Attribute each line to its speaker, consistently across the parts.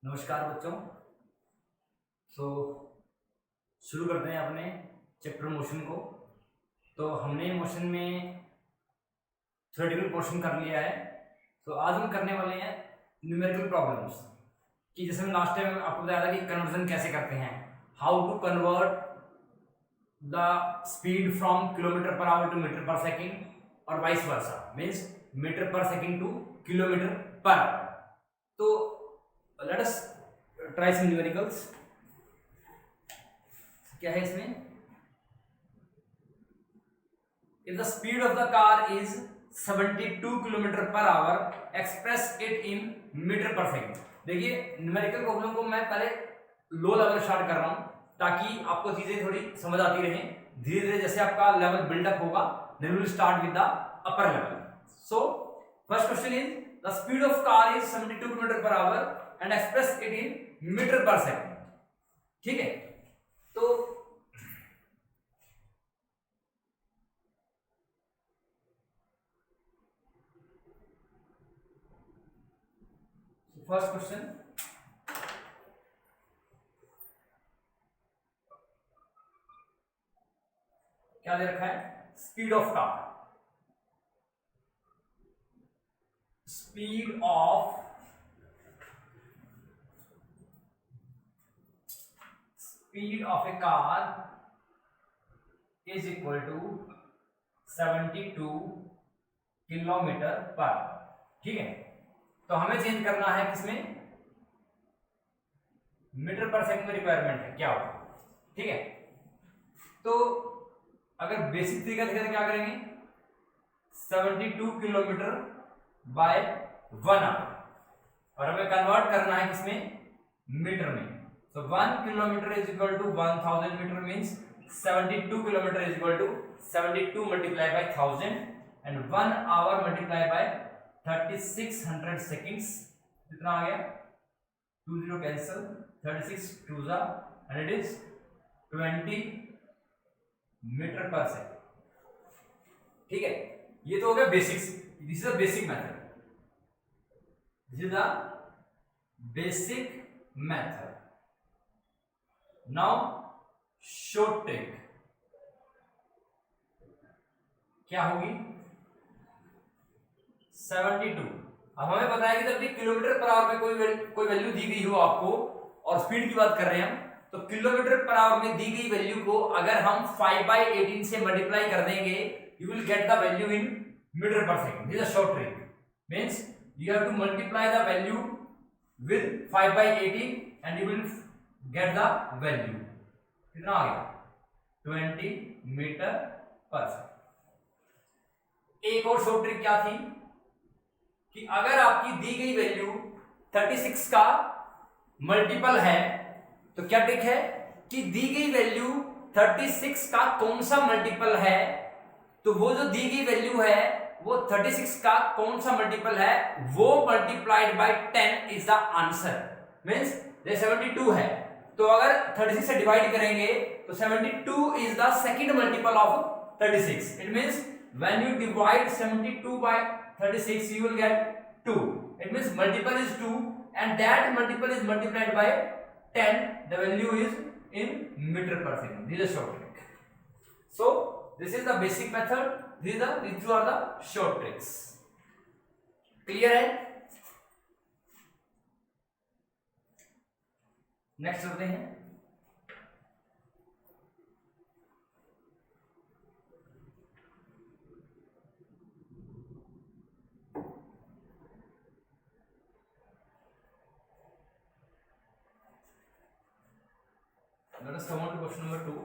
Speaker 1: नमस्कार बच्चों। सो शुरू करते हैं अपने चैप्टर मोशन को। तो हमने मोशन में थ्योरेटिकल पोर्शन कर लिया है। तो आज हम करने वाले हैं न्यूमेरिकल प्रॉब्लम्स कि जैसे हम लास्ट टाइम आपको बताया था कि कन्वर्जन कैसे करते हैं, how to convert the speed from kilometre per hour to metre per second और vice versa, means metre per second to kilometre per hour. तो let us try some numericals. क्या है इसमें, if the speed of the car is 72 kilometre per hour express it in metre per second. देखिए numerical problem को मैं पहले low level start कर रहा हूं ताकि आपको चीजें थोड़ी समझ आती रहे। धीरे धीरे जैसे आपका लेवल बिल्डअप होगा then will start with the upper level. So first question is the speed of car is 72 kilometre per hour and express it in metre per second. ठीक है, तो फर्स्ट क्वेश्चन, क्या दे रखा है, speed of car, speed of a car is equal to 72 kilometre per. ठीक है, तो हमें चेंज करना है किसमें, मीटर पर सेकंड में रिक्वायरमेंट है क्या होगा। ठीक है, तो अगर बेसिक तरीका देखें तो क्या करेंगे, 72 किलोमीटर बाय 1 आवर, और हमें कन्वर्ट करना है किसमें, मीटर में। So 1 kilometer is equal to 1000 meter, means 72 kilometer is equal to 72 multiplied by 1000 and 1 hour multiplied by 3600 seconds। कितना आ गया, 20 कैंसिल, 36 2 जा and it is 20 metre per second. ठीक है, ये तो हो गया basics, this is a basic method, this is a basic method. Now short trick क्या होगी, 72। अब हमें पता है कि जब भी किलोमीटर पर आवर में कोई वैल्यू दी गई हो आपको और स्पीड की बात कर रहे हैं हम, तो किलोमीटर पर आवर में दी गई वैल्यू को अगर हम 5/18 से मल्टीप्लाई कर देंगे you will get the value in metre per second. This is a short trick, means you have to multiply the value with 5/18 and you will get the value. कितना आ गया, 20 मीटर पर सेकेंड। एक और short trick क्या थी कि अगर आपकी दी गई वैल्यू 36 का मल्टीपल है तो क्या ट्रिक है कि दी गई वैल्यू 36 का कौन सा मल्टीपल है, तो वो जो दी गई वैल्यू है वो 36 का कौन सा मल्टीपल है वो multiplied by 10 is the answer. Means ये 72 है तो अगर 36 से डिवाइड करेंगे तो 72 is the second multiple of 36। It means when you divide 72 by 36 you will get 2. It means multiple is 2 and that multiple is multiplied by 10. The value is in meter per second. This is a short trick. So this is the basic method. These two are the short tricks. Clear है? Next करते हैं, let us come on to question number 2.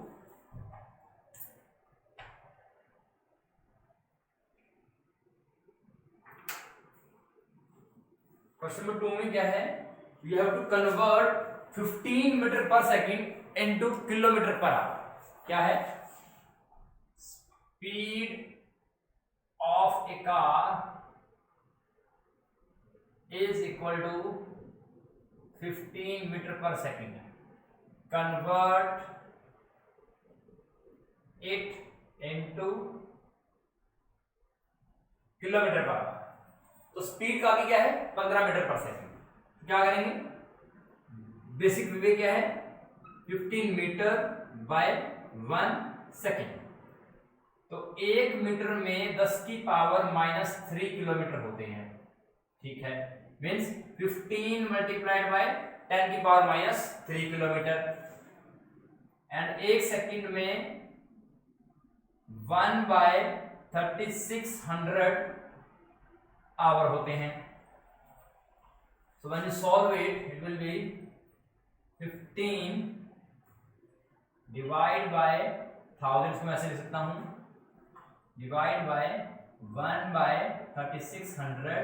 Speaker 1: Question number 2 में क्या है, you have to convert 15 metre per second into kilometre per hour. क्या है, speed of a car is equal to 15 metre per second, convert it into kilometre per hour. तो speed का भी क्या है, 15 मीटर पर सेकेंड। क्या करेंगे, basic way क्या है 15 मीटर बाय 1 सेकेंड। तो 1 मीटर में 10 की पावर -3 किलोमीटर होते हैं, ठीक है। मीन्स 15 मल्टीप्लाइड बाय 10 की पावर -3 किलोमीटर। एंड 1 सेकेंड में 1/3600 आवर होते हैं। So when you solve it, it will be 15 divide by 1000 को मैं ऐसे लिख सकता हूं, divide by 1/3600,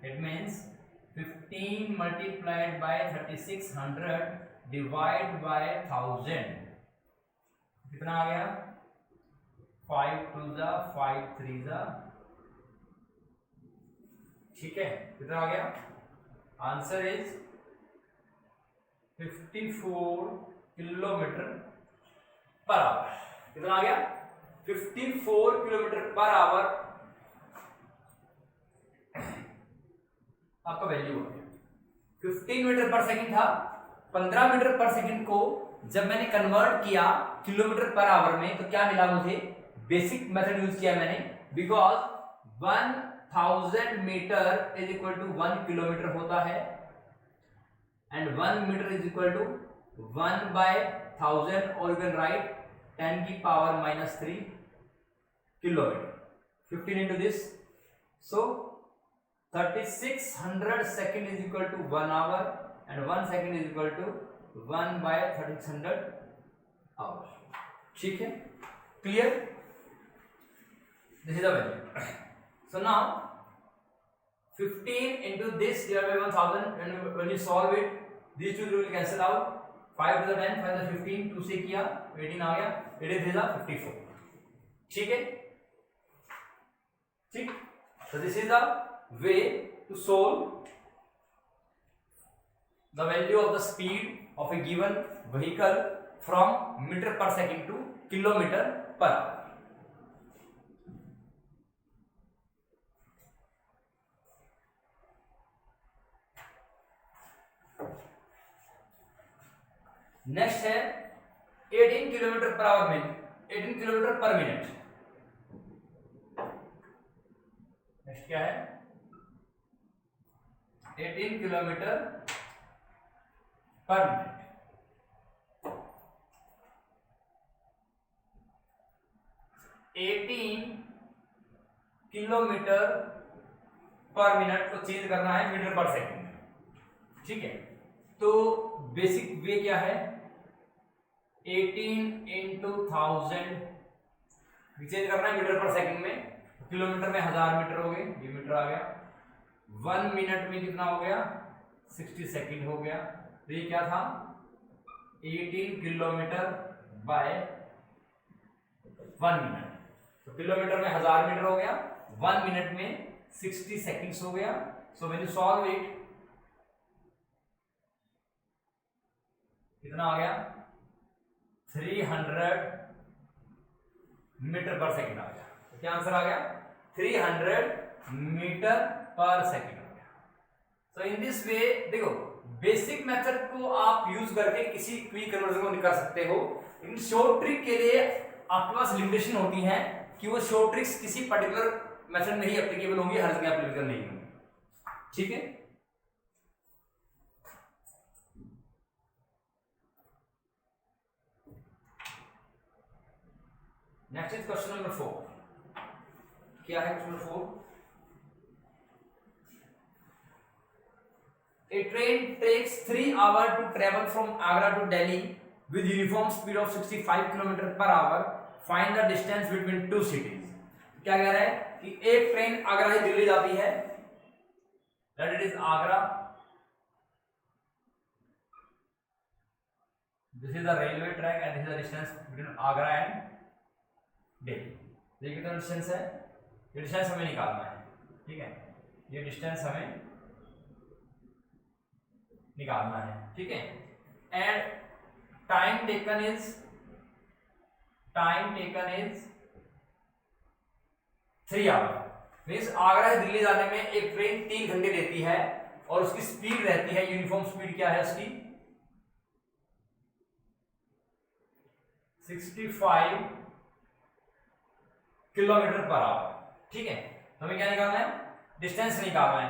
Speaker 1: it means 15 multiplied by 3600 divide by 1000 कितना आ गया 5 2 जा 5 3 जा, ठीक है। कितना आ गया answer is 54 kilometre per our. कितना आ गया 54 किलोमीटर पर आवर आपका वैल्यू हो गया। 15 मीटर पर सेकंड था, 15 मीटर पर सेकंड को जब मैंने कन्वर्ट किया किलोमीटर पर आवर में तो क्या मिला मुझे, बेसिक मेथड यूज किया मैंने, because 1000 metre is equal to 1 kilometre होता है and 1 metre is equal to 1/1000 और यू कैन राइट 10 की power -3 kilometre. 15 into this, so 3600 second is equal to 1 hour and 1 second is equal to 1/3600 hours, ठीक है, clear? This is the value. So now 15 into this divided by 1000, and when you solve it these two will cancel out, 5 to the 10 5 to the 15, 2 से किया 18 आ गया, 18 is 54, ठीक है, ठीक। So this is the way to solve the value of the speed of a given vehicle from meter per second to kilometer per hour. Next है 18 kilometre per our में 18 kilometre पर minute. Next क्या है 18 kilometre पर minute. Kilometre पर minute को change करना है मीटर पर सेकंड, ठीक है। तो बेसिक वे क्या है 18 into 1000 चेंज करना है मीटर पर सेकंड में, किलोमीटर में 1000 मीटर हो गए, ये मीटर आ गया। 1 मिनट में कितना हो गया 60 सेकंड हो गया। तो ये क्या था 18 किलोमीटर बाय 1 मिनट, तो किलोमीटर में 1000 मीटर हो गया, 1 मिनट में 60 सेकंड्स हो गया। So when you solve it कितना आ गया 300 मीटर पर सेकंड आ गया। तो क्या आंसर आ गया 300 मीटर पर सेकंड आ गया। सो इन दिस वे देखो बेसिक मेथड को आप यूज करके किसी क्विक कन्वर्जन को निकाल सकते हो, लेकिन शॉर्ट ट्रिक के लिए आपके पास लिमिटेशन होती है कि वो शॉर्ट ट्रिक्स किसी पर्टिकुलर मेथड में ही एप्लीकेबल होंगी, हर जगह एप्लीकेबल नहीं होंगी, ठीक है। Next is question number 4। क्या है question number 4? A train takes 3 hours to travel from Agra to Delhi with uniform speed of 65 km/h. Find the distance between two cities. क्या कह रहा है कि एक ट्रेन आगरा से दिल्ली जाती है, that it is Agra. This is the railway track and this is the distance between Agra and Delhi. ये कितना डिस्टेंस है, ये डिस्टेंस हमें निकालना है, ठीक है। ये डिस्टेंस हमें निकालना है, ठीक है। And time taken is 3 hour. Means Agra से दिल्ली जाने में एक ट्रेन 3 घंटे लेती है और उसकी स्पीड रहती है, यूनिफॉर्म स्पीड क्या है उसकी 65 किलोमीटर पर आवर। ठीक है, हमें क्या निकालना है? डिस्टेंस निकालना है।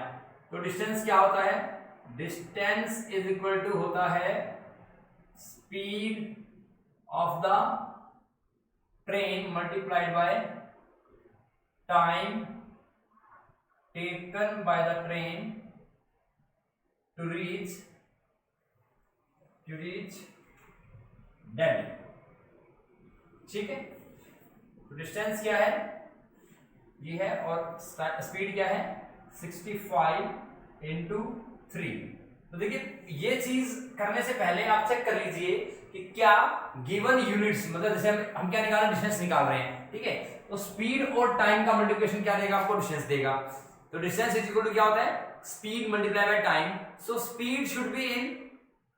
Speaker 1: तो डिस्टेंस क्या होता है? डिस्टेंस इज इक्वल टू होता है speed of the train multiplied by time taken by the train to reach Delhi. ठीक है, तो डिस्टेंस क्या है? ये है, और स्पीड क्या है? 65 इंटू 3। तो देखिए, ये चीज करने से पहले आप चेक कर लीजिए कि क्या गिवन यूनिट्स, मतलब जैसे हम क्या निकाल रहे हैं? डिस्टेंस निकाल रहे हैं। ठीक है, तो स्पीड और टाइम का मल्टीप्लिकेशन क्या देगा आपको? डिस्टेंस देगा। तो डिस्टेंस इज इक्वल टू क्या होता है? Speed multiply by time. So speed should be in,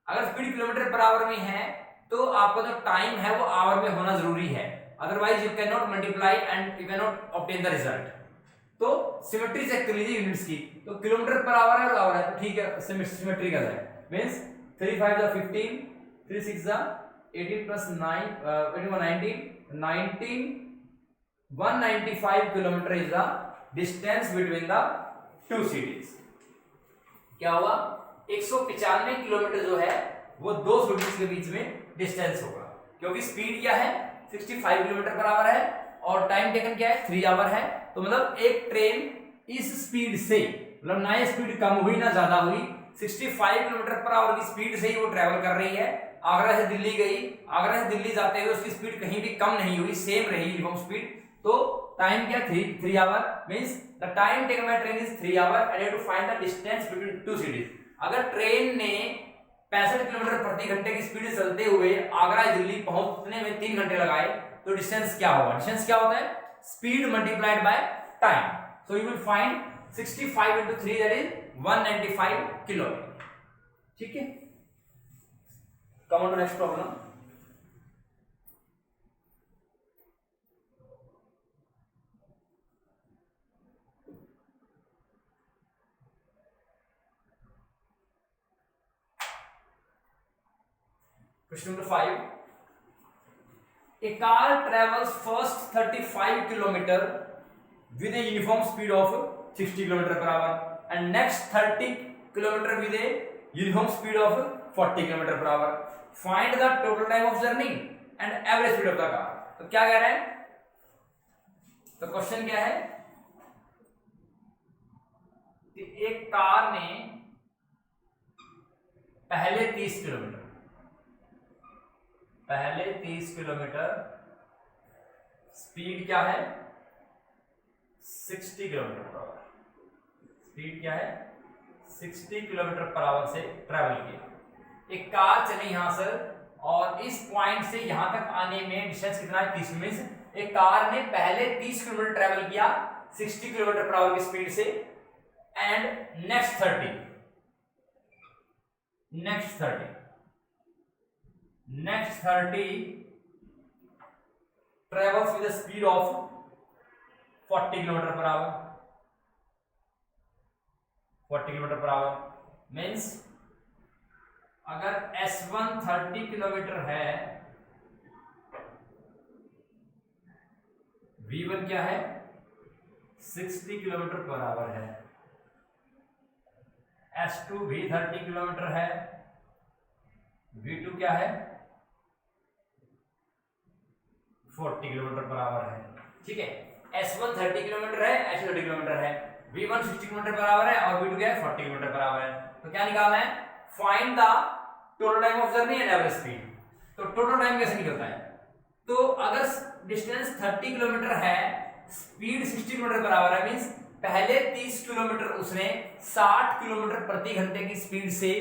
Speaker 1: अगर स्पीड किलोमीटर पर आवर में है तो आपका जो टाइम है वो आवर में होना जरूरी है, otherwise you can not multiply and you can not obtain the result. तो सिमेट्री चेक कर लीजिए यूनिट्स की। तो किलोमीटर पर आवर है और आवर है, तो ठीक है, सिमेट्रिकल है। मींस 3 5 जा 15, 3 6 जा 18 plus 9 18 19 195 kilometre is the distance between the two cities. क्या हुआ? 195 किलोमीटर जो है वो दो सिटीज के बीच में डिस्टेंस होगा, क्योंकि स्पीड क्या है? 65 किलोमीटर पर आवर है और टाइम टेकन क्या है? 3 आवर है। तो मतलब एक ट्रेन इस स्पीड से, मतलब ना ये स्पीड कम हुई ना ज्यादा हुई, 65 किलोमीटर पर आवर की स्पीड से ही वो ट्रेवल कर रही है। आगरा से दिल्ली गई, आगरा से दिल्ली जाते हुए उसकी स्पीड कहीं भी कम नहीं हुई, सेम रही यूनिफॉर्म स्पीड। तो टाइम क्या? 3 hour. Means the time taken by train is 3 hour and you have to find the distance between two cities. अगर ट्रेन ने 65 किलोमीटर प्रति घंटे की स्पीड से चलते हुए आगरा दिल्ली पहुंचने में 3 घंटे लगाए, तो डिस्टेंस क्या होगा? डिस्टेंस क्या होता है? Speed multiplied by time. So you will find 65 into 3 that is 195 kilometre. ठीक है, come on to next problem. Question number 5. A car travels first 35 km with a uniform speed of 60 km per hour and next 30 km with a uniform speed of 40 km per hour. Find the total time of journey and average speed of the car. तो क्या कह रहे हैं? तो question क्या है कि एक कार ने पहले 30 किलोमीटर स्पीड क्या है? 60 किलोमीटर पर आवर। स्पीड क्या है? 60 किलोमीटर पर आवर से ट्रेवल किया। एक कार चली यहां से और इस पॉइंट से यहां तक आने में डिस्टेंस कितना है? 30 मिनट। एक कार ने पहले 30 किलोमीटर ट्रेवल किया 60 किलोमीटर पर आवर की स्पीड से and next 30 travels with a speed of 40 kilometre per our. 40 kilometre per hour means अगर S1 30 किलोमीटर है, V1 क्या है? 60 किलोमीटर पर आवर है। S2 भी 30 किलोमीटर है, V2 क्या है? 40 किलोमीटर पर आवर है। ठीक है, S1 30 किलोमीटर है, S2 30 किलोमीटर है, V1 60 किलोमीटर पर आवर है और V2 क्या है? 40 किलोमीटर पर आवर है। तो क्या निकालना है? Find the total time of journey and average speed. तो टोटल टाइम कैसे निकलता है? तो अगर डिस्टेंस 30 किलोमीटर है, स्पीड 60 किलोमीटर पर आवर है, मींस पहले 30 किलोमीटर उसने 60 किलोमीटर प्रति घंटे की स्पीड से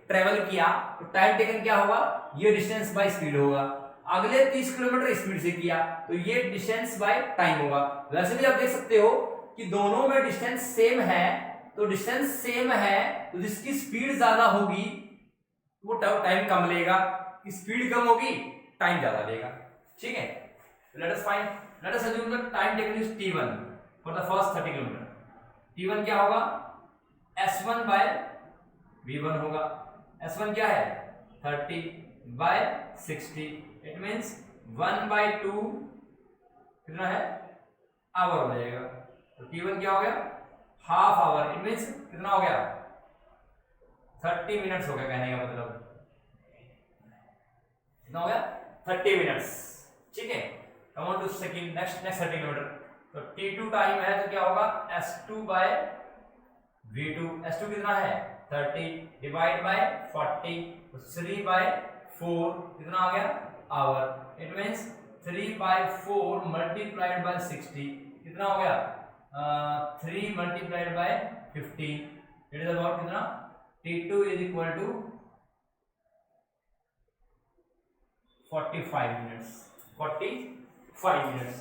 Speaker 1: ट्रेवल किया, तो टाइम टेकन क्या होगा? ये डिस्टेंस बाय स्पीड होगा। अगले 30 किलोमीटर स्पीड से किया तो ये डिस्टेंस बाय टाइम होगा। वैसे भी आप देख सकते हो कि दोनों में डिस्टेंस सेम है, तो डिस्टेंस सेम है तो जिसकी स्पीड ज्यादा होगी वो टाइम कम लेगा, स्पीड कम होगी टाइम ज्यादा लेगा। ठीक है, let us assume the time taken is t1 for the first 30 kilometre. t1 क्या होगा? S1 बाय V1 होगा। S1 क्या है? 30 बाय 60, इट मींस 1/2 कितना है आवर हो जाएगा। तो T1 क्या हो गया हाफ आवर, इट मीन्स कितना हो गया 30 मिनट्स हो गया, कहने का मतलब कितना हो गया 30 मिनट्स। ठीक है, come on to second next 30 kilometre. तो T2 टाइम है तो क्या होगा S2/V2, S2 कितना है 30 डिवाइड बाय 40 तो 3/4 कितना आ गया hour, it means 3/4 multiplied by 60 कितना हो गया 3 multiplied by 15, it is about कितना T2 is equal to 45 minutes. 45 minutes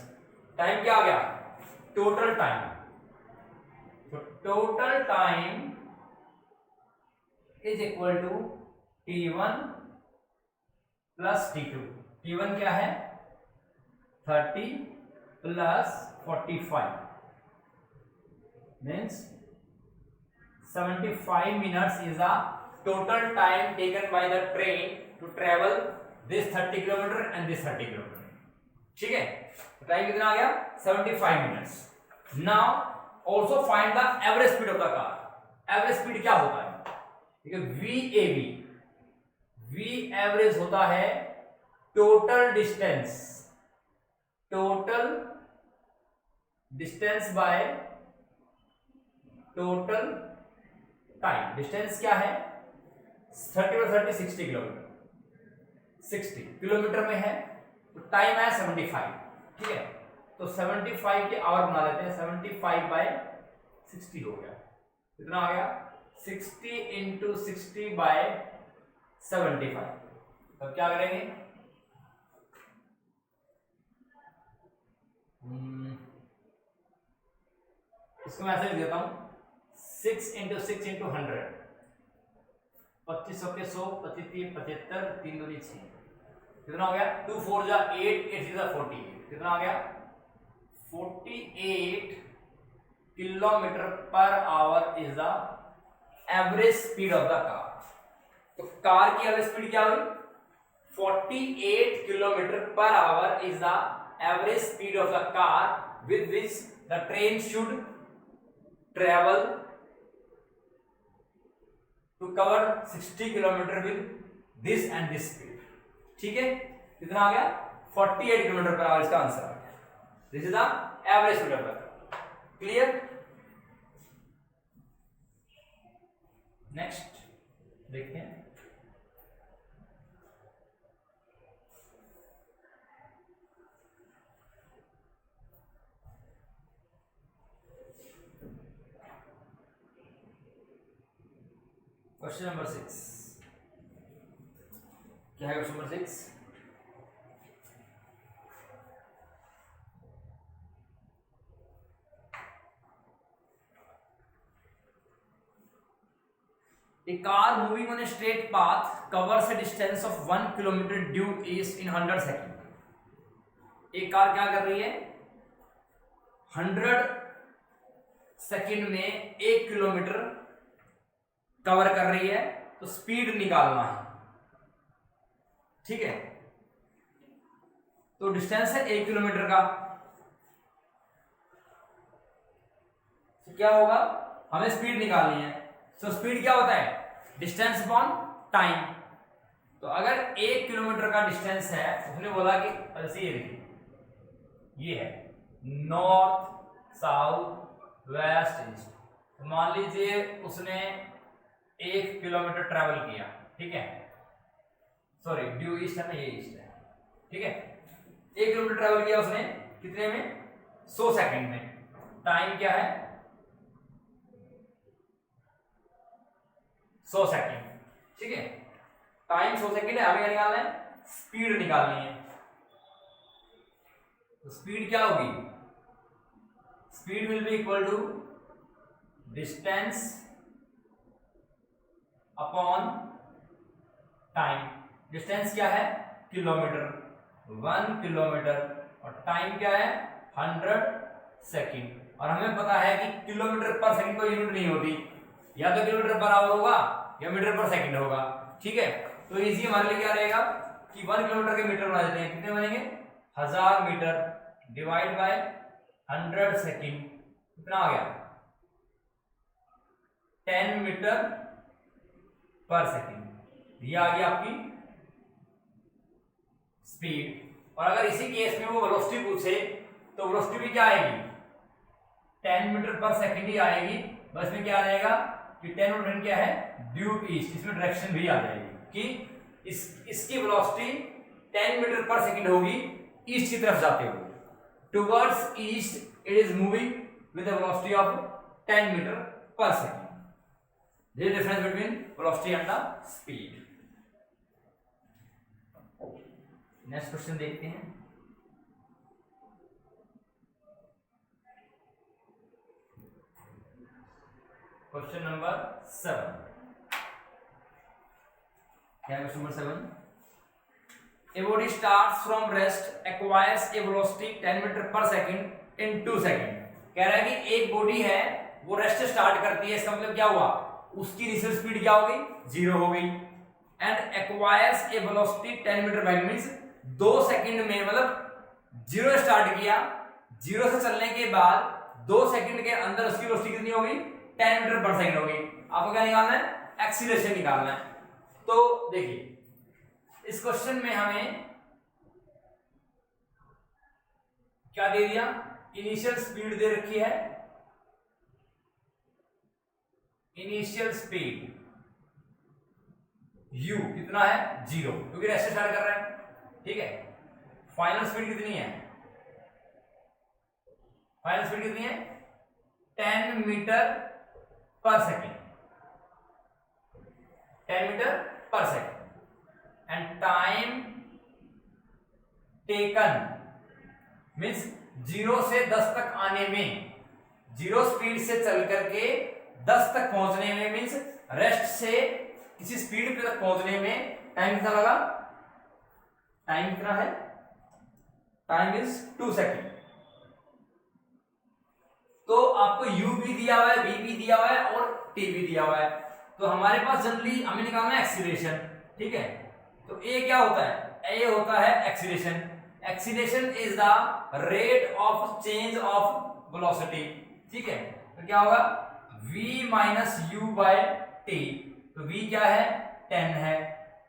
Speaker 1: time क्या आ गया टोटल टाइम। तो total time is equal to T1 plus T2। T1 क्या है 30 plus 45 means 75 minutes is the total time taken by the train to travel this 30 kilometer and this 30 kilometer। ठीक है, time कितना आ गया 75 minutes। Now also find the average speed of the car। Average speed क्या होता है, ठीक है VAB, V एवरेज होता है total distance by total time. Distance क्या है 30 और 30 60 किलोमीटर, 60 किलोमीटर में है तो टाइम है 75। ठीक है, तो 75 के आवर बना लेते हैं, 75/60 हो गया, कितना आ गया 60 × 60/75। अब क्या करेंगे इसको मैं ऐसे लिख देता हूं 6 × 6 × 100 2500 के 100 25 75 3 दूनी 6 कितना हो गया 2 4 जा 8 8 जा 48 कितना आ गया 48 kilometre per hour is the average speed of the car. तो कार की एवरेज स्पीड क्या हुई 48 kilometre per hour is the average speed of the car with which the train should travel to cover 60 kilometre with this and this speed. ठीक है, कितना आ गया 48 kilometre per our, इसका आंसर आ गया। This is the average speed of the car. Clear, next देखते हैं question number 6। क्या है question number 6? A car moving on a straight path covers a distance of 1 kilometer due east in 100 seconds। एक car क्या कर रही है 100 second में 1 किलोमीटर कवर कर रही है, तो स्पीड निकालना है। ठीक है, तो डिस्टेंस है 1 किलोमीटर का, तो क्या होगा हमें स्पीड निकालनी है। तो स्पीड क्या होता है डिस्टेंस अपॉन टाइम। तो अगर 1 किलोमीटर का डिस्टेंस है, उसने बोला कि ऐसे ये देखिए ये है नॉर्थ साउथ वेस्ट ईस्ट, तो मान लीजिए उसने 1 किलोमीटर ट्रेवल किया। ठीक है, सॉरी ड्यू ईस्ट है ना, ये ईस्ट है। ठीक है, 1 किलोमीटर ट्रेवल किया उसने कितने में 100 सेकंड में। टाइम क्या है 100 सेकंड। ठीक है, टाइम 100 सेकंड है, हमें क्या निकालना है स्पीड निकालनी है। तो स्पीड क्या होगी, speed will be equal to distance upon time. Distance क्या है किलोमीटर, 1 किलोमीटर, और टाइम क्या है 100 सेकंड। और हमें पता है कि किलोमीटर पर सेकंड कोई यूनिट नहीं होती, या तो किलोमीटर पर आवर होगा या मीटर पर सेकंड होगा। ठीक है, तो इजी हमारे लिए क्या रहेगा कि 1 किलोमीटर के मीटर बना देते हैं, कितने बनेंगे 1000 मीटर डिवाइड बाय 100 सेकेंड कितना आ गया 10 मीटर पर सेकेंड। ये आ गई आपकी स्पीड। और अगर इसी केस में वो वेलोसिटी पूछे तो वेलोसिटी भी क्या आएगी 10 मीटर पर सेकेंड ही आएगी। बस में क्या आ जाएगा कि 10 और 10 क्या है ड्यू ईस्ट, इसमें डायरेक्शन भी आ जाएगी कि इसकी वेलोसिटी 10 मीटर पर सेकेंड होगी ईस्ट की तरफ जाते हुए। Towards east it is moving with the velocity of 10 metre per second. This is difference between velocity and the speed. Next question देखते हैं। Question number 7। क्या है question number 7? A body starts from rest, acquires a velocity 10 metre per second in 2 second. कह रहा है कि एक body है वो रेस्ट स्टार्ट करती है, इसका मतलब क्या हुआ उसकी इनिशियल स्पीड क्या हो गई 0 हो गई। And acquires a velocity 10 metre per means 2 second में, मतलब 0 स्टार्ट किया, 0 से चलने के बाद 2 सेकंड के अंदर उसकी वेलोसिटी कितनी हो गई 10 मीटर पर सेकंड हो गई। आपको क्या निकालना है एक्सीलरेशन निकालना है। तो देखिए इस क्वेश्चन में हमें क्या दे दिया इनिशियल स्पीड दे रखी है, इनिशियल स्पीड u कितना है 0 क्योंकि रेस्ट स्टार्ट कर रहे हैं, ठीक है। फाइनल स्पीड कितनी है, फाइनल स्पीड कितनी है 10 metre per second, 10 metre per second. And time taken means 0 से 10 तक आने में, 0 स्पीड से चल करके 10 तक पहुंचने में मीन्स रेस्ट से किसी स्पीड पे तक पहुंचने में टाइम कितना लगा, टाइम कितना है, टाइम इज 2 सेकेंड। तो आपको u भी दिया हुआ है, v भी दिया हुआ है और t भी दिया हुआ है। तो हमारे पास जनरली हमें निकालना है एक्सीलरेशन, ठीक है। तो a क्या होता है, a होता है acceleration. Acceleration is the rate of change of velocity, ठीक है। तो क्या होगा v minus u by t। तो v क्या है 10 है,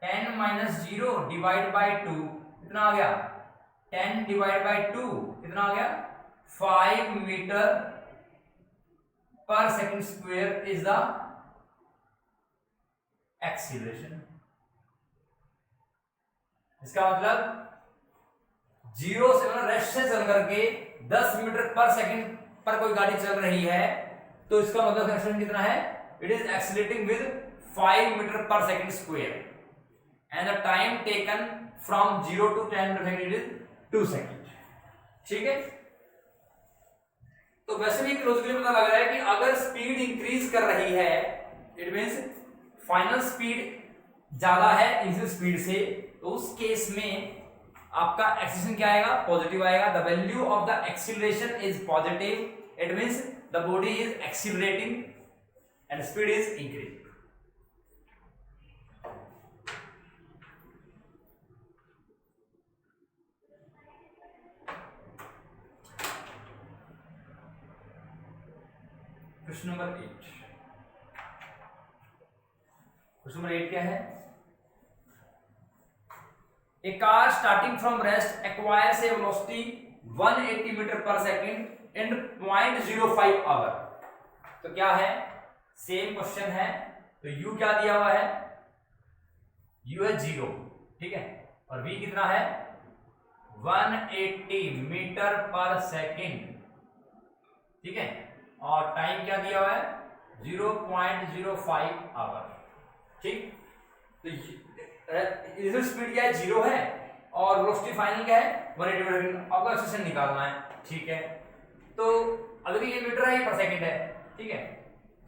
Speaker 1: 10 माइनस 0 डिवाइड बाय 2 कितना आ गया 10 डिवाइड बाय 2 कितना आ गया 5 metre per second square is the acceleration. इसका मतलब 0 से मतलब रेस्ट से चल करके 10 मीटर पर सेकंड पर कोई गाड़ी चल रही है तो इसका मतलब एक्सीलरेशन कितना है, it is accelerating with 5 metre per second square and the time taken from 0 to 10 metre second is 2 second, ठीक है। तो वैसे भी लॉजिकली पता लग रहा है कि अगर स्पीड इंक्रीज कर रही है इट मींस फाइनल स्पीड ज्यादा है इनिशियल स्पीड से, तो उस केस में आपका एक्सीलरेशन क्या आएगा पॉजिटिव आएगा। The value of the acceleration is positive, it means the body is accelerating and speed is increasing. Question number 8। Question number 8 क्या है, A car starting from rest acquires a velocity 180 metre per second in 0.05 our. तो क्या है same question है। तो u क्या दिया हुआ है, u है 0, ठीक है, और v कितना है 180 मीटर पर सेकेंड, ठीक है, और टाइम क्या दिया हुआ है 0.05 आवर, ठीक। तो इनिशियल स्पीड क्या है 0 है और वेलोसिटी फाइनल क्या है 180 मीटर, आपको एक्सीलरेशन निकालना है, ठीक है। तो अगर ये मीटर है ये पर सेकंड है, ठीक है,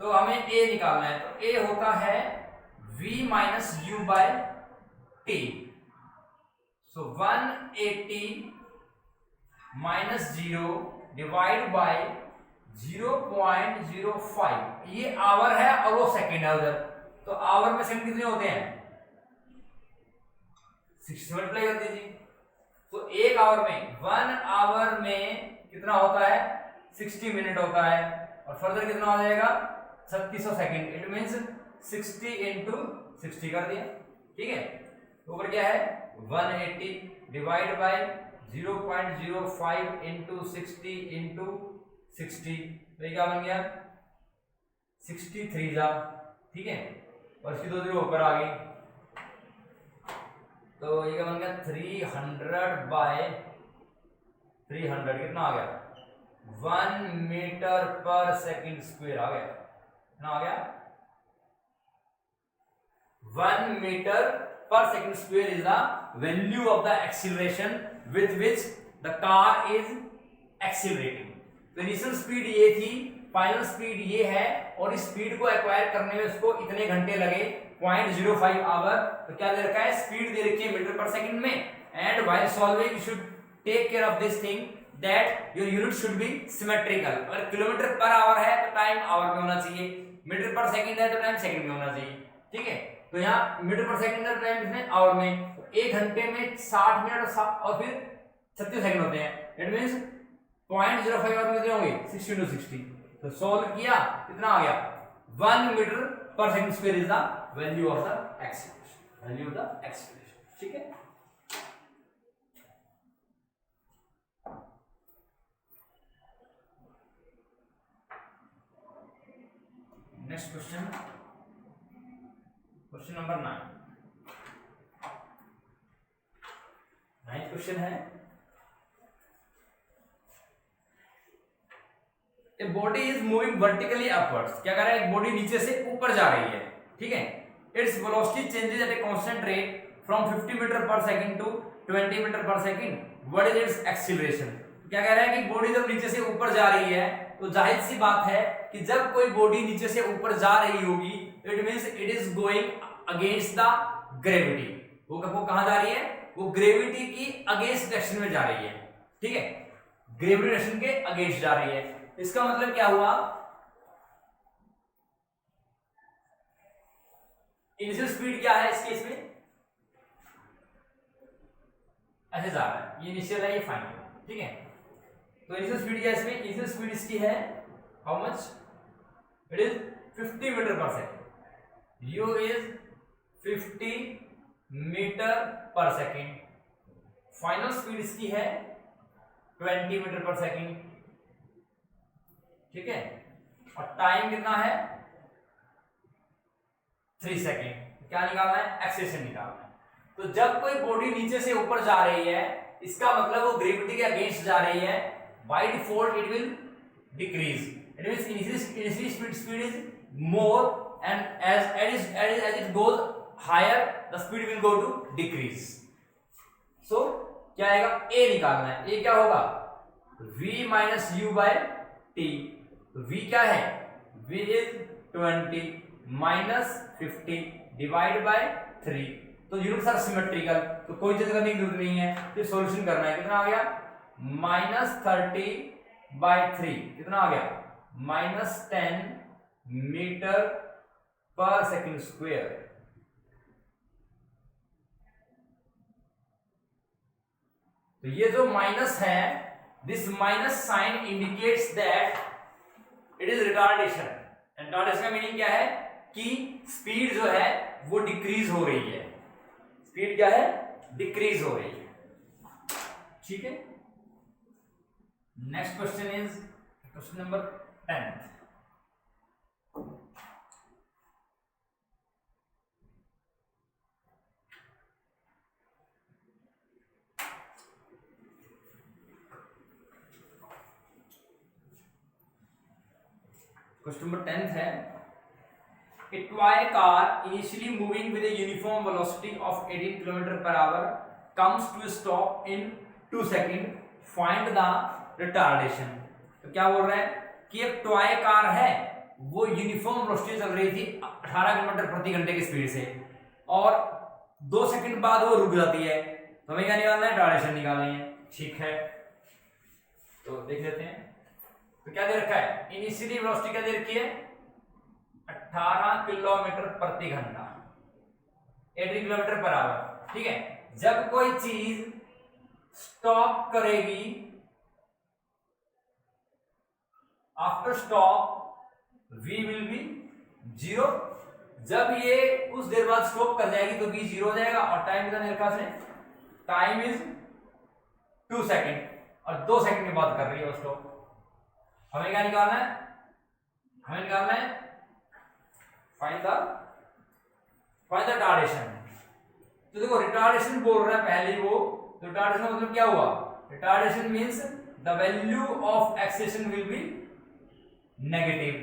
Speaker 1: तो हमें a निकालना है। तो a होता है v minus u by t। So 180 minus 0 divide by 0.05, ये आवर है और वो सेकंड है उधर। तो आवर में सेकंड कितने होते हैं 60 मल्टीप्लाई कर दीजिए, तो 1 आवर में कितना होता है 60 मिनट होता है, और फर्दर कितना हो जाएगा 3600 सेकंड। इट मींस 60 इंटू 60 कर दिया, ठीक है। ऊपर क्या है 180 डिवाइड बाय 0.05 इंटू 60 इंटू 60, तो ये क्या बन गया 63 जा, ठीक है, और इसकी 2 जीरो ऊपर आ गई, तो ये क्या बन गया 300 बाय 300 कितना आ गया 1 मीटर पर सेकंड स्क्वायर आ गया, कितना आ गया 1 metre per second square is the value of the acceleration with which the car is accelerating। तो इनिशियल स्पीड ये थी, फाइनल स्पीड ये है, और इस स्पीड को एक्वायर करने में उसको इतने घंटे लगे 0.05 आवर। तो क्या दे रखा है स्पीड दे रखी है मीटर पर सेकंड में, and while solving you should take care of this thing that your unit should be symmetrical. अगर किलोमीटर पर आवर है तो टाइम आवर में होना चाहिए, मीटर पर सेकंड है तो टाइम सेकंड में होना चाहिए, ठीक है। तो यहाँ मीटर पर सेकंड का टाइम इसमें आवर में, तो 1 घंटे में 60 मिनट और फिर 36 सेकंड होते हैं। इट मींस 0.05 आवर में कितने होंगे 60 into 60। तो सॉल्व किया कितना आ गया 1 metre per second square is the value of the acceleration, value of the acceleration, ठीक है। Next question, question number 9। 9th question है a body is moving vertically upwards. क्या कर रहा है एक बॉडी नीचे से ऊपर जा रही है, ठीक है। Its velocity changes at a constant rate from 50 metre per second to 20 metre per second. What is its acceleration. क्या कह रहा है कि बॉडी जब नीचे से ऊपर जा रही है तो जाहिर सी बात है कि जब कोई बॉडी नीचे से ऊपर जा रही होगी it means it is going against the gravity. वो कहां जा रही है, वो ग्रेविटी की अगेंस्ट डायरेक्शन में जा रही है, ठीक है, ग्रेविटी डायरेक्शन के अगेंस्ट जा रही है। इसका मतलब क्या हुआ, इनिशियल स्पीड क्या है इस केस में ऐसे जा रहा है, ये इनिशियल है ये फाइनल, ठीक है। तो इनिशियल स्पीड क्या है इसमें, इनिशियल स्पीड इसकी है how much, it is 50 metre per second, u is 50 metre per second. Final speed इसकी है 20 मीटर पर सेकेंड, ठीक है, और टाइम कितना है 3 सेकेंड। क्या निकालना है, एक्सेलेरेशन निकालना है। तो जब कोई बॉडी नीचे से ऊपर जा रही है इसका मतलब वो ग्रेविटी के अगेंस्ट जा रही है, by default it will decrease, it means initial speed is more and as it goes higher the speed will go to decrease। so क्या आएगा, a निकालना है, a क्या होगा v minus u by t। तो v क्या है, v is 20 minus 50 divide by 3। तो यूनिट्स आर सिमेट्रिकल, तो कोई चीज करने की जरूरत नहीं है, तो सॉल्यूशन करना है। कितना आ गया -30/3, कितना आ गया -10 मीटर पर सेकंड स्क्वायर। तो ये जो माइनस है, this minus sign indicates that it is retardation. Retardation का मीनिंग क्या है कि स्पीड जो है वो डिक्रीज हो रही है, स्पीड क्या है डिक्रीज हो रही है, ठीक है। Next question is question number 10। Question number 10 है a toy car initially moving with a uniform velocity of 18 km per hour comes to a stop in 2 seconds, find the retardation। तो क्या बोल रहा है कि एक टॉय कार है वो यूनिफॉर्म वेलोसिटी चल रही थी 18 किलोमीटर प्रति घंटे की स्पीड से, और 2 सेकंड बाद वो रुक जाती है, तो हमें क्या निकालना है, रिटार्डेशन निकालनी है, ठीक है। तो देख लेते हैं। तो क्या दे रखा है, इनिशियली वेलोसिटी क्या दे रखी है 18 किलोमीटर प्रति घंटा, 18 किलोमीटर पर आवर, ठीक है। जब कोई चीज स्टॉप करेगी, after stop v will be 0। जब ये कुछ देर बाद स्टॉप कर जाएगी तो v 0 हो जाएगा और टाइम कितना मेरे ख्याल से टाइम इज 2 सेकेंड और 2 सेकेंड की बात कर रही है स्टॉप। हमें क्या निकालना है, हमें निकालना है फाइंड द रिटार्डेशन। तो देखो रिटार्डेशन बोल रहा है पहले वो, तो रिटार्डेशन का मतलब क्या हुआ, retardation means the value of acceleration will be negative.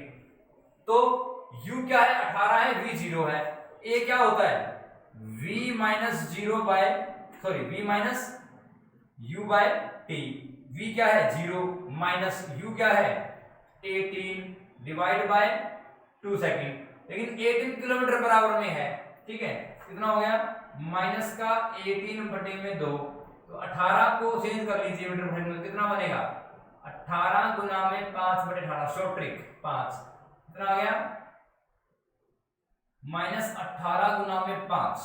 Speaker 1: तो u क्या है 18 है, v 0 है, a क्या होता है v minus 0 by sorry v minus u by t। v क्या है 0 माइनस u क्या है 18 डिवाइड बाय 2 सेकेंड, लेकिन 18 किलोमीटर पर आवर में है, ठीक है। कितना हो गया माइनस का 18 बटे में 2, तो 18 को चेंज कर लीजिए मीटर पर सेकंड, कितना बनेगा 18 गुना में 5 बटे 18, शॉर्ट ट्रिक 5, कितना आ गया माइनस 18 गुना में 5,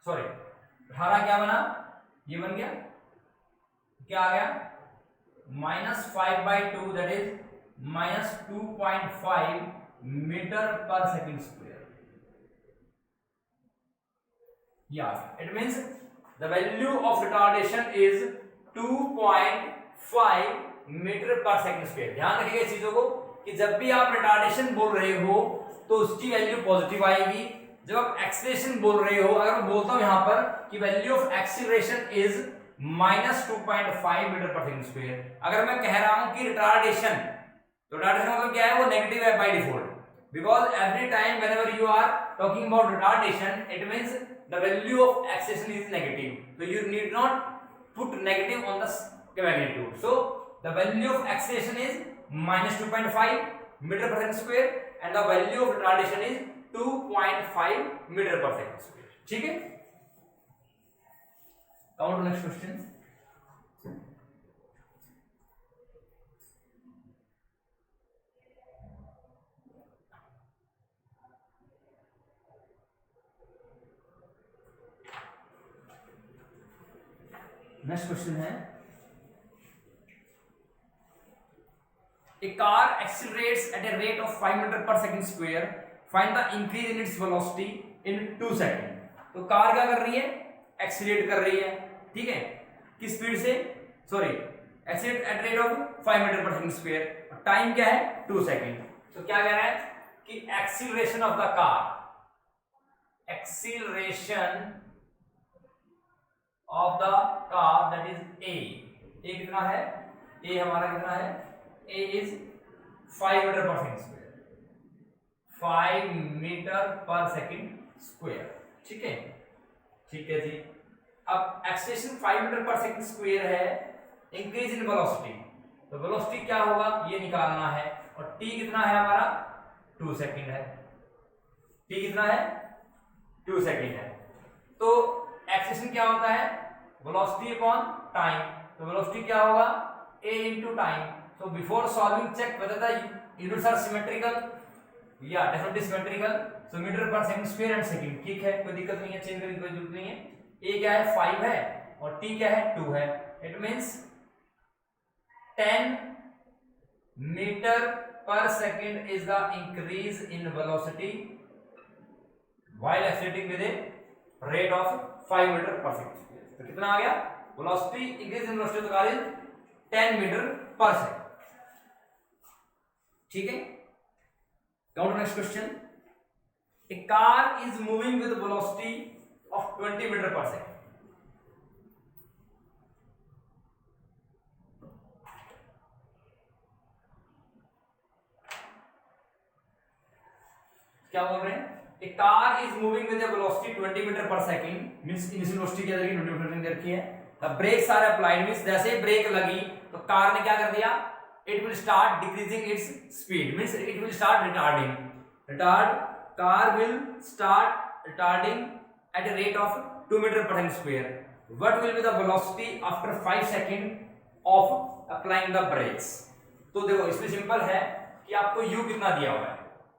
Speaker 1: सॉरी 18 क्या बना, ये बन गया क्या आ गया minus 5/2 that is minus 2.5 metre per second square. Yeah, it means the value of retardation is 2.5 metre per second square. ध्यान रखिएगा चीजों को कि जब भी आप रिटार्डेशन बोल रहे हो तो उसकी वैल्यू पॉजिटिव आएगी। जब आप एक्सीलरेशन बोल रहे हो, अगर मैं बोलता हूं यहां पर कि value of acceleration is minus 2.5 metre per second square, अगर मैं कह रहा हूं कि रिटार्डेशन, तो रिटार्डेशन मतलब क्या है, वो नेगेटिव है by default, because every time whenever you are talking about retardation it means the value of acceleration is negative, so you need not put negative on the magnitude. So the value of acceleration is minus 2.5 meter per second square and the value of retardation is 2.5 meter per second square. ठीक है, come to next question. Next question है, a car accelerates at a rate of 5 metre per second square, find the increase in its velocity in 2 second. तो car क्या कर रही है, accelerate कर रही है, ठीक है, किस स्पीड से, sorry accelerate at rate of 5 metre per second square, time क्या है 2 सेकंड। तो क्या कह रहा है कि acceleration of the car, acceleration of the car that is a कितना है, a हमारा कितना है, a is 5 metre per second square, 5 metre per second square, ठीक है, ठीक है जी। अब acceleration 5 metre per second square है, इंक्रीज इन वेलोसिटी, तो वेलोसिटी क्या होगा ये निकालना है, और t कितना है हमारा 2 सेकंड है, t कितना है 2 सेकंड है। तो एक्सीलरेशन क्या होता है, वेलोसिटी अपॉन टाइम, तो वेलोसिटी क्या होगा a into time. so before solving check whether the units are symmetrical, yeah definitely symmetrical, so metre per second square and second, ठीक है, कोई दिक्कत नहीं है, चेंज करने की कोई जरूरत नहीं है। a क्या है 5 है और t क्या है 2 है, it means 10 metre per second is the increase in velocity while accelerating with a rate of 5 metre per second. तो कितना आ गया, वेलोसिटी इंक्रीज इन वेलोसिटी का इज 10 मीटर पर सेकंड, ठीक है। Count next question, a car is moving with velocity of 20 metre per second. क्या बोल रहे हैं, a car is moving with a velocity 20 metre per second, means initial velocity क्या देखिए 20 metre दे रखी है, the brakes are applied, means जैसे ब्रेक लगी तो कार ने क्या कर दिया, it will start decreasing its speed, means it will start retarding, retard, car will start retarding at a rate of 2 metre per second square, what will be the velocity after 5 second of applying the brakes. तो देखो इसमें simple है कि आपको u कितना दिया हुआ है,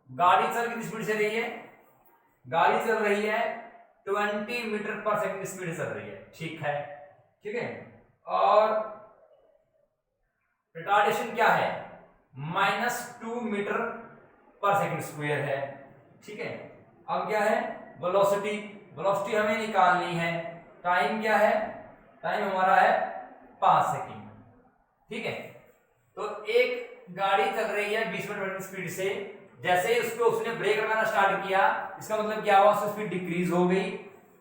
Speaker 1: गाड़ी चल कितनी स्पीड से रही है, गाड़ी चल रही है 20 मीटर पर सेकंड स्पीड चल रही है, ठीक है, ठीक है, और रिटार्डेशन क्या है, -2 मीटर पर सेकंड स्क्वायर है। ठीक है, अब क्या है, वेलोसिटी, वेलोसिटी हमें निकालनी है। टाइम क्या है, टाइम हमारा है 5 सेकंड। ठीक है, तो एक गाड़ी चल रही है 20 मीटर स्पीड से, जैसे ही उसने ब्रेक लगाना स्टार्ट किया, इसका मतलब क्या हुआ, उसकी स्पीड डिक्रीज हो गई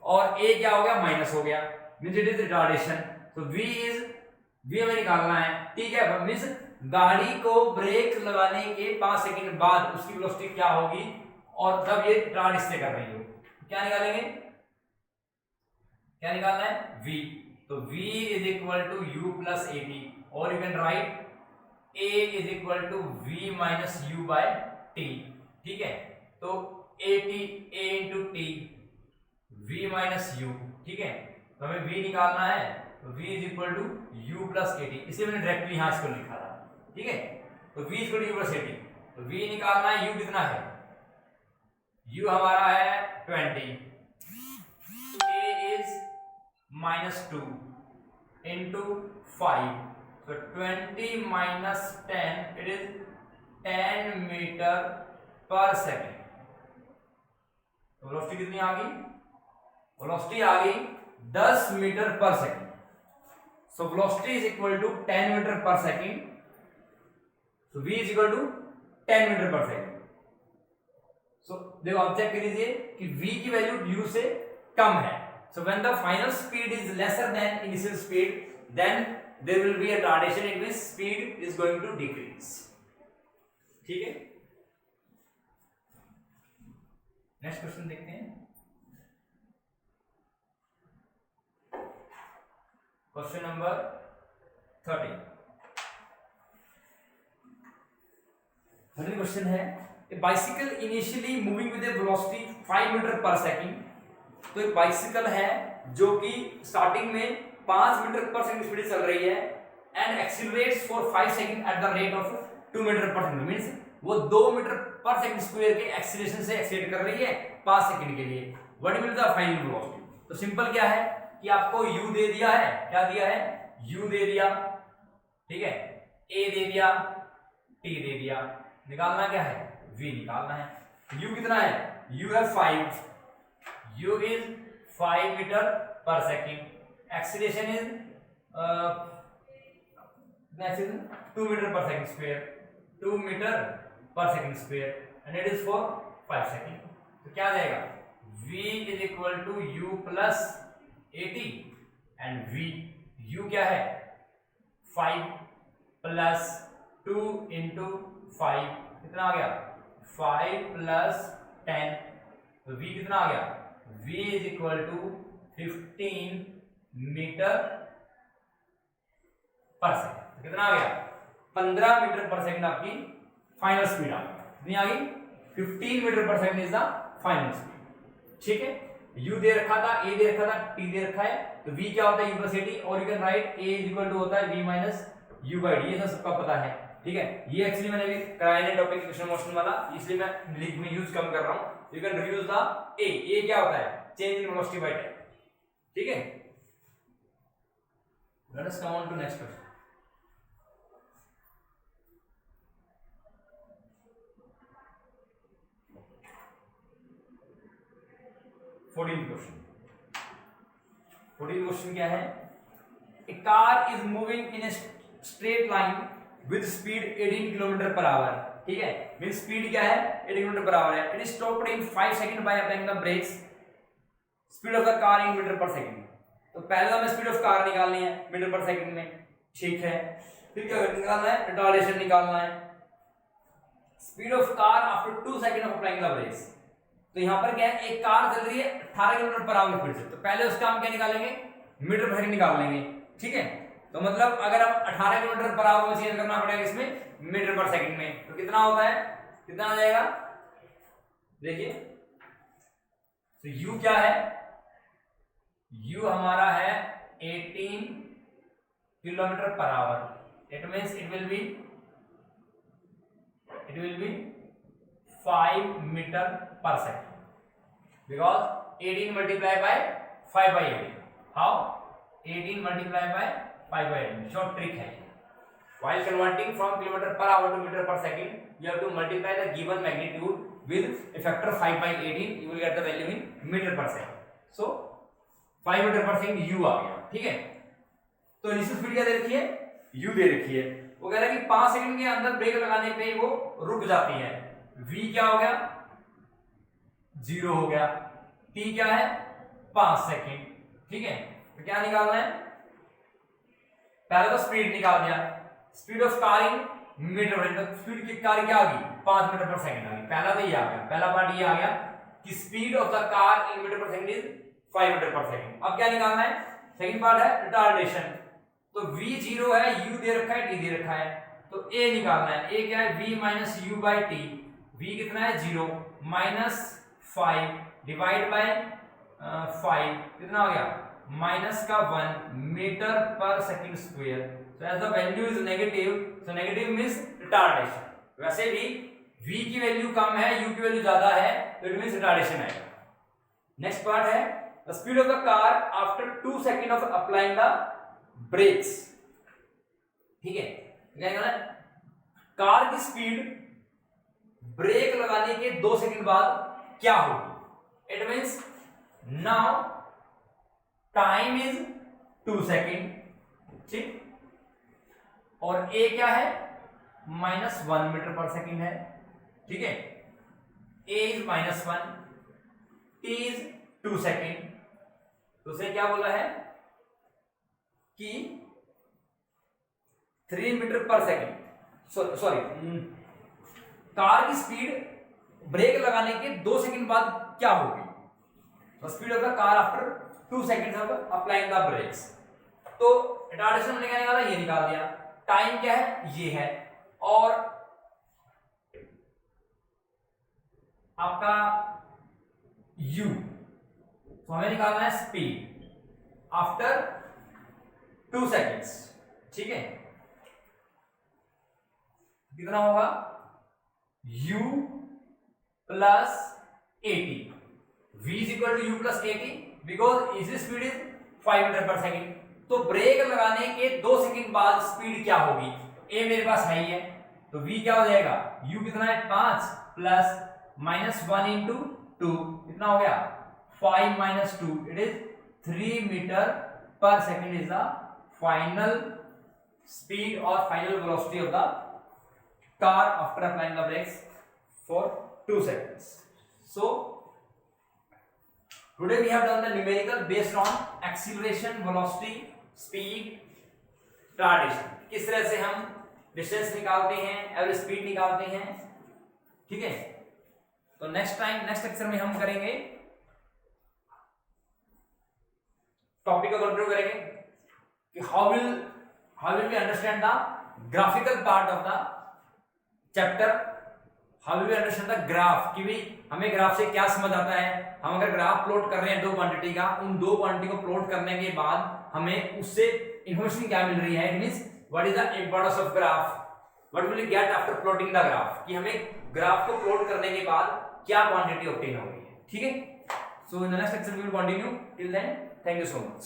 Speaker 1: और ए क्या हो गया, माइनस हो गया, मींस इट इज रिटार्डेशन। तो वी हमें निकालना है। ठीक है, मींस गाड़ी को ब्रेक लगाने के 5 सेकंड बाद उसकी वेलोसिटी क्या होगी, और तब ये रिटार्ड इससे कर रही हो, क्या निकालेंगे, क्या निकालना है, v। तो v is equal to u plus a t, और you can write a is equal to v minus u by t. ठीक है, तो a into t, v minus u। ठीक है, तो हमें v निकालना है, तो v is equal to u plus a t, इसे मैंने डायरेक्टली यहां इसको लिखा था। ठीक है, तो v equal to u plus a t, तो v निकालना है, u कितना है, u हमारा है 20, a is -2 into 5, so 20 minus 10, it is 10 metre per second. Velocity कितनी आ गई, वेलोसिटी आ गई 10 metre per second. So velocity is equal to 10 metre per second, so v is equal to 10 metre per second. So देखो आप check कीजिए कि v की वैल्यू u से कम है। So when the final speed is lesser than initial speed, then there will be a retardation, in which speed is going to decrease. ठीक है, next question देखते हैं। क्वेश्चन नंबर 30 क्वेश्चन है, a bicycle initially moving with a velocity 5 metre per second. तो एक bicycle है जो कि स्टार्टिंग में 5 मीटर पर सेकंड स्पीड चल रही है, and accelerates for 5 second at the rate of 2 metre per second, means वो 2 मीटर पर सेकंड स्क्वायर के एक्सीलरेशन से एक्सीलरेट कर रही है 5 सेकंड के लिए। What will the final velocity? तो सिंपल क्या है कि आपको u दे दिया है, क्या दिया है, u दे दिया, ठीक है, a दे दिया, t दे दिया, निकालना क्या है, v निकालना है। u कितना है, u है 5, u is 5 metre per second, acceleration is 2 metre per second square, 2 metre per second square, and it is for 5 second. तो क्या जाएगा, v is equal to u plus a t, and v, u क्या है 5 plus 2 into 5, कितना आ गया 5 plus 10, तो v कितना आ गया, v is equal to 15 metre per second. कितना आ गया, 15 मीटर पर सेकेंड आपकी फाइनल स्पीड आ गई, कितनी आ गई, 15 metre per second is the final speed. ठीक है, u दे रखा था, a दे रखा था, t दे रखा है, तो v क्या होता है, u प्लस a t, और you can write a is equal to होता है v minus u by d, ये सबका पता है। ठीक है, ये एक्चुअली मैंने अभी कराया नहीं टॉपिक क्वेश्चन मोशन वाला, इसलिए मैं लिख में यूज कम कर रहा हूं। You can reduce the a क्या होता है, change in velocity by time. ठीक है, let us come on to next question. Fourteen question क्या है, a car is moving in a straight line with speed 18 kilometre per hour. ठीक है, mean speed क्या है, 18 किलोमीटर पर आवर है। It is stopped in 5 second by applying the brakes, speed of the car in metre per second. तो पहले हमें speed of car निकालनी है मीटर पर सेकंड में, ठीक है, फिर क्या निकालना है, रिटार्डेशन निकालना है, speed of car after 2 second of applying the brakes. तो यहां पर क्या है, एक कार चल रही है 18 किलोमीटर पर आवर स्पीड से, तो पहले उसका हम क्या निकालेंगे, मीटर पर सेकंड निकाल लेंगे। ठीक है, तो मतलब अगर हम 18 किलोमीटर पर आवर में चेंज करना पड़ेगा इसमें मीटर पर सेकंड में, तो कितना होता है, कितना आ जाएगा, देखिए, तो u क्या है, u हमारा है 18 kilometre per hour, it means it will be 5 metre per second, because 18 multiply by 5 by 18, how 18 multiply by 5/18, short trick है। While converting from kilometer per hour to meter per second, you have to multiply the given magnitude with a factor 5/18. You will get the value in meter per second. So 5 metre per second u आ गया, ठीक है। तो initial speed क्या दे रखी है, u दे रखी है। वो कह रहा है कि 5 सेकंड के अंदर ब्रेक लगाने पे वो रुक जाती है। v क्या हो गया, 0 हो गया। t क्या है, 5 सेकंड, ठीक है। तो क्या निकालना है, पहले तो स्पीड निकाल दिया, speed of car in metre per second. Speed की कार क्या आ गई, 5 मीटर पर सेकंड आ गई। पहला तो ये आ गया, पहला पार्ट ये आ गया कि speed of the car in metre per second is 5 metre per second. अब क्या निकालना है, सेकंड पार्ट है रिटार्डेशन। तो v 0 है, u दे रखा है, t दे रखा है, तो a निकालना है। a क्या है, v minus u by T. v कितना है, 0 माइनस 5 डिवाइड बाय 5 कितना हो गया, माइनस का 1 metre per second square. So as the value is negative, so negative means retardation. वैसे भी v की वैल्यू कम है, u की वैल्यू ज्यादा है, तो इट मींस रिटार्डेशन आएगा। नेक्स्ट पार्ट है the speed of the car after 2 seconds of applying the brakes, ठीक है। क्या कहना है, कार की स्पीड ब्रेक लगाने के 2 सेकंड बाद क्या होगी। It means now time is 2 second, ठीक, और a क्या है, -1 मीटर पर सेकंड है, ठीक है। a is -1, t is 2 second. तो उसे क्या बोला है कि 3 metre per second, sorry, car की स्पीड ब्रेक लगाने के 2 सेकंड बाद क्या होगी। Speed of the car after 2 seconds of applying the brakes. तो रिटार्डेशन हमने क्या निकाला, ये निकाल दिया। टाइम क्या है, ये है, और आपका u, तो हमें निकालना है स्पीड आफ्टर 2 सेकेंड्स, ठीक है। कितना होगा, u plus 80, v is equal to u plus 80 because इसी speed is 5 metre per second. तो ब्रेक लगाने के 2 सेकंड बाद स्पीड क्या होगी, a मेरे पास है ही है, तो v क्या हो जाएगा, u कितना है, 5 प्लस -1 इंटू 2 कितना हो गया, 5 minus 2, it is 3 metre per second is the final speed और final velocity of the car after applying the brakes for 2 seconds. So today we have done the numerical based on acceleration, velocity, speed, retardation. किस तरह से हम distance निकालते हैं, average speed निकालते हैं, ठीक है। तो नेक्स्ट लेक्चर में हम करेंगे, टॉपिक को कंटिन्यू करेंगे कि how will we understand the graphical part of the chapter, how will we understand the graph, कि भाई हमें ग्राफ से क्या समझ आता है। हम अगर ग्राफ प्लॉट कर रहे हैं 2 क्वांटिटी का, उन 2 क्वांटिटी को प्लॉट करने के बाद हमें उससे इंफॉर्मेशन क्या मिल रही है, it means what is the importance of graph, what will we get after plotting the graph, कि हमें ग्राफ को प्लॉट करने के बाद क्या क्वांटिटी ऑब्टेन हो रही है, ठीक है। So in the next lecture we will continue, till then thank you so much.